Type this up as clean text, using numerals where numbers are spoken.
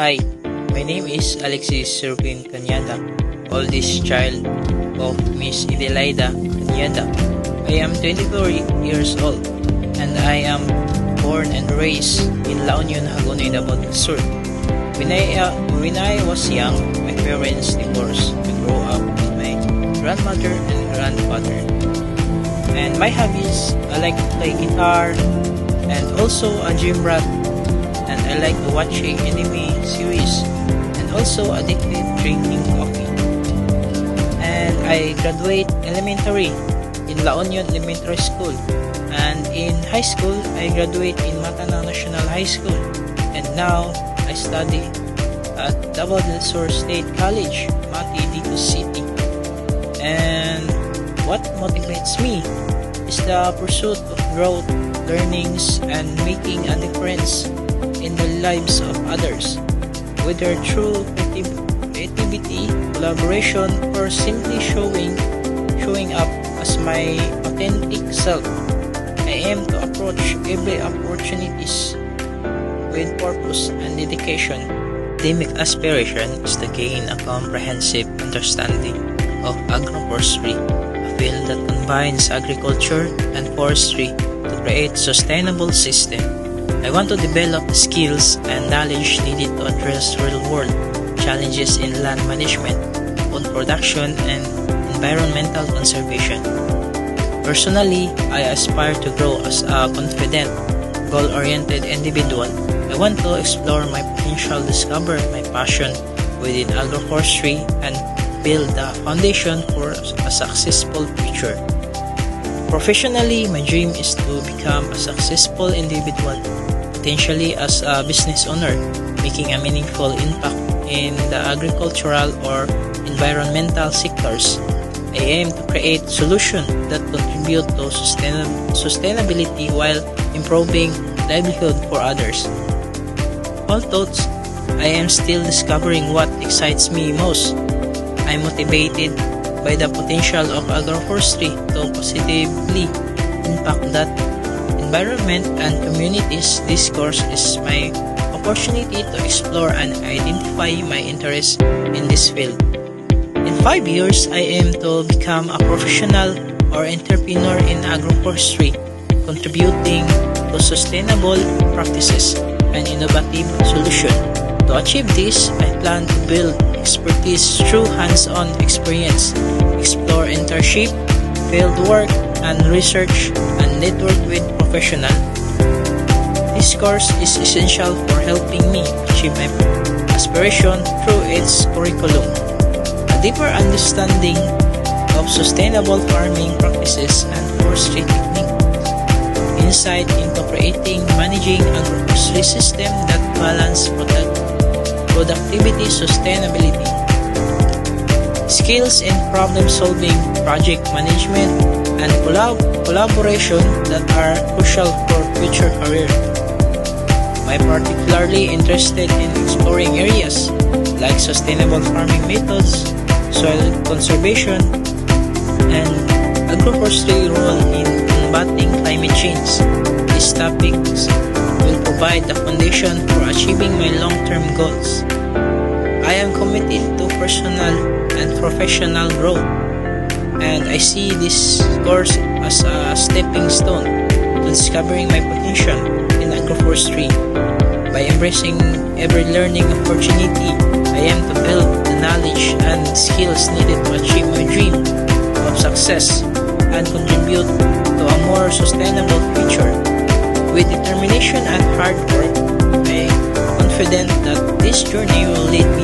Hi, my name is Alexis Serwin Canyada, oldest child of Miss Idelaida Canyada. I am 24 years old and I am born and raised in La Union, Hagonoy, Davao del Sur. When I was young, my parents divorced to grow up with my grandmother and grandfather. And my hobbies, I like to play guitar and also a gym rat, and I like watching anime series and also addicted drinking coffee. And I graduate elementary in La Union Elementary School, and in high school I graduate in Matana National High School, and now I study at Davao del Sur State College, Mati, Dito City. And what motivates me is the pursuit of growth, learnings, and making a difference in the lives of others, whether through creativity, collaboration, or simply showing up as my authentic self. I aim to approach every opportunities with purpose and dedication. Academic aspiration is to gain a comprehensive understanding of agroforestry, a field that combines agriculture and forestry to create sustainable system. I want to develop the skills and knowledge needed to address real-world challenges in land management, food production, and environmental conservation. Personally, I aspire to grow as a confident, goal-oriented individual. I want to explore my potential, discover my passion within agroforestry, and build the foundation for a successful future. Professionally, my dream is to become a successful individual, potentially as a business owner, making a meaningful impact in the agricultural or environmental sectors. I aim to create solutions that contribute to sustainability while improving livelihood for others. Although I am still discovering what excites me most, I am motivated by the potential of agroforestry to positively impact that environment and communities. This course is my opportunity to explore and identify my interests in this field. In 5 years, I aim to become a professional or entrepreneur in agroforestry, contributing to sustainable practices and innovative solutions. To achieve this, I plan to build expertise through hands-on experience, explore internship, field work, and research, and network with professionals. This course is essential for helping me achieve my aspiration through its curriculum. A deeper understanding of sustainable farming practices and forestry techniques, insight into creating managing agroforestry system that balance productivity, sustainability, skills in problem-solving, project management, and collaboration that are crucial for future career. I'm particularly interested in exploring areas like sustainable farming methods, soil conservation, and agroforestry role in combating climate change. These topics will provide the foundation for achieving my long-term goals. I am committed to personal and professional growth, and I see this course as a stepping stone to discovering my potential in agroforestry. By embracing every learning opportunity, I aim to build the knowledge and skills needed to achieve my dream of success and contribute to a more sustainable future. With determination and hard work, I am confident that this journey will lead me